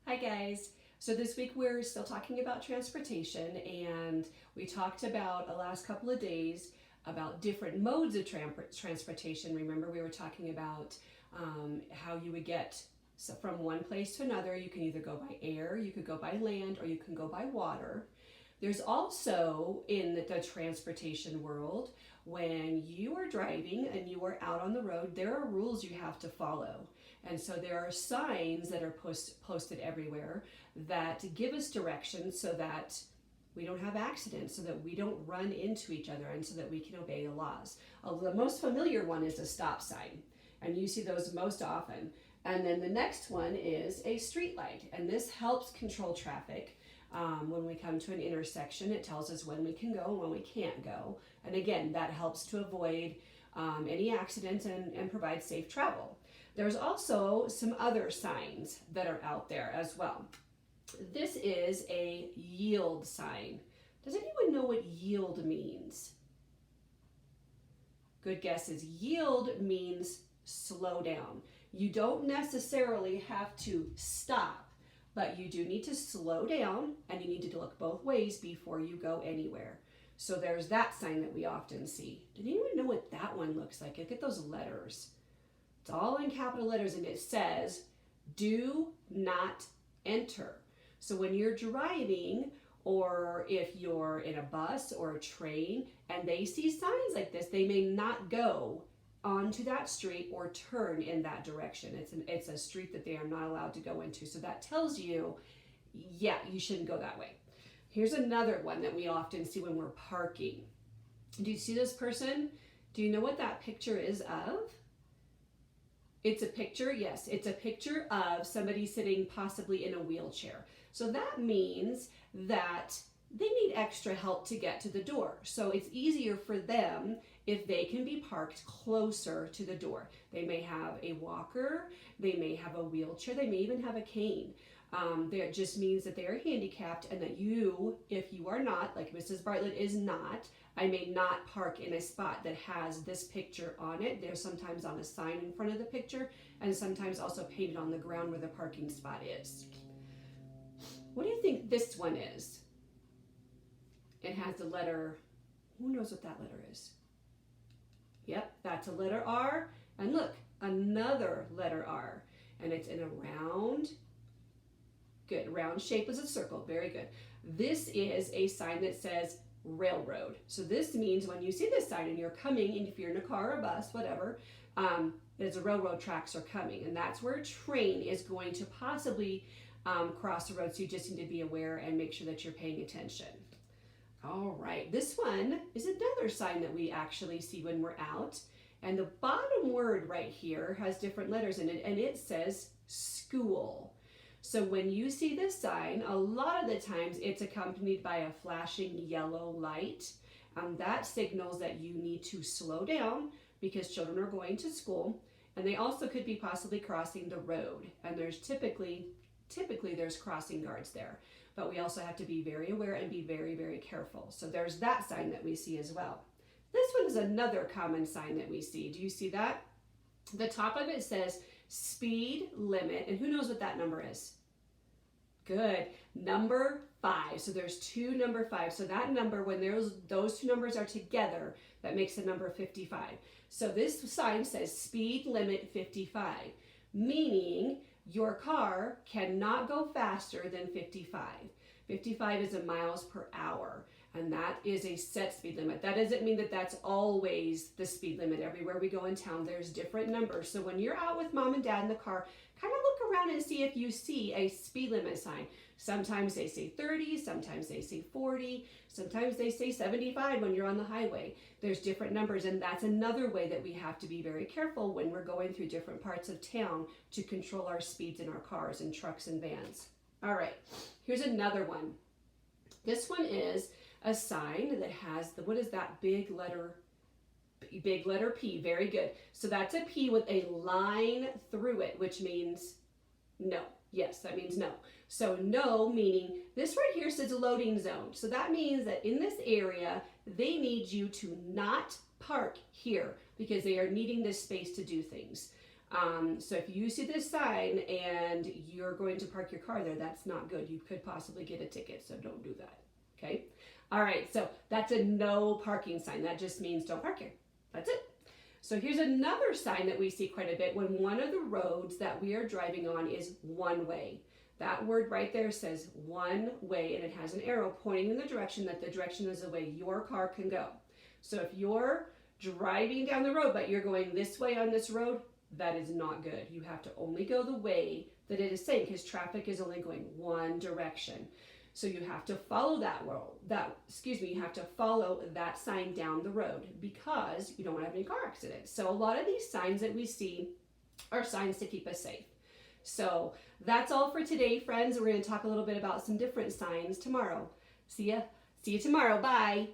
Hi guys. So this week we're still talking about transportation, and we talked about the last couple of days about different modes of transportation. Remember, we were talking about how you would get from one place to another. You can either go by air, you could go by land, or you can go by water. There's also in the transportation world, when you are driving and you are out on the road, there are rules you have to follow. And so there are signs that are posted everywhere that give us directions so that we don't have accidents, so that we don't run into each other, and so that we can obey the laws. The most familiar one is a stop sign, and you see those most often. And then the next one is a street light, and this helps control traffic. When we come to an intersection, it tells us when we can go and when we can't go. And again, that helps to avoid any accidents and provide safe travel. There's also some other signs that are out there as well. This is a yield sign. Does anyone know what yield means? Good guess is yield means slow down. You don't necessarily have to stop, but you do need to slow down, and you need to look both ways before you go anywhere. So there's that sign that we often see. Did anyone know what that one looks like? Look at those letters. It's all in capital letters, and it says, do not enter. So when you're driving, or if you're in a bus or a train, and they see signs like this, they may not go onto that street or turn in that direction. It's a street that they are not allowed to go into. So that tells you, yeah, you shouldn't go that way. Here's another one that we often see when we're parking. Do you see this person? Do you know what that picture is of? It's a picture, yes, it's a picture of somebody sitting possibly in a wheelchair. So that means that they need extra help to get to the door. So it's easier for them if they can be parked closer to the door. They may have a walker, they may have a wheelchair, they may even have a cane. That just means that they are handicapped, and that you, if you are not, like Mrs. Bartlett is not, I may not park in a spot that has this picture on it. They're sometimes on a sign in front of the picture, and sometimes also painted on the ground where the parking spot is. What do you think this one is? It has the letter, who knows what that letter is? Yep, that's a letter R. And look, another letter R. And it's in a round, good, round shape as a circle, very good. This is a sign that says railroad. So this means when you see this sign and you're coming, and if you're in a car or a bus, whatever, there's a railroad tracks are coming. And that's where a train is going to possibly cross the road. So you just need to be aware and make sure that you're paying attention. All right, this one is another sign that we actually see when we're out. And the bottom word right here has different letters in it, and it says school. So when you see this sign, a lot of the times it's accompanied by a flashing yellow light. That signals that you need to slow down because children are going to school, and they also could be possibly crossing the road. And there's typically there's crossing guards there. But we also have to be very aware and be very, very careful. So there's that sign that we see as well. This one is another common sign that we see. Do you see that? The top of it says speed limit, and who knows what that number is? Good, number 5. So there's two number 5. So that number, when those two numbers are together, that makes the number 55. So this sign says speed limit 55, meaning your car cannot go faster than 55. 55 is in miles per hour, and that is a set speed limit. That doesn't mean that that's always the speed limit. Everywhere we go in town, there's different numbers. So when you're out with mom and dad in the car, kind of look around and see if you see a speed limit sign. Sometimes they say 30, sometimes they say 40, sometimes they say 75 when you're on the highway. There's different numbers, and that's another way that we have to be very careful when we're going through different parts of town to control our speeds in our cars and trucks and vans. All right, here's another one. This one is a sign that has what is that big letter P, very good. So that's a P with a line through it, which means no. Yes, that means no. So no, meaning this right here says loading zone. So that means that in this area, they need you to not park here because they are needing this space to do things. So if you see this sign and you're going to park your car there, that's not good. You could possibly get a ticket, so don't do that. Okay? All right, so that's a no parking sign. That just means don't park here. That's it. So here's another sign that we see quite a bit when one of the roads that we are driving on is one way. That word right there says one way, and it has an arrow pointing in the direction that the direction is the way your car can go. So if you're driving down the road, but you're going this way on this road, that is not good. You have to only go the way that it is saying, because traffic is only going one direction. So you have to follow you have to follow that sign down the road because you don't want to have any car accidents. So a lot of these signs that we see are signs to keep us safe. So that's all for today, friends. We're going to talk a little bit about some different signs tomorrow. See you tomorrow. Bye.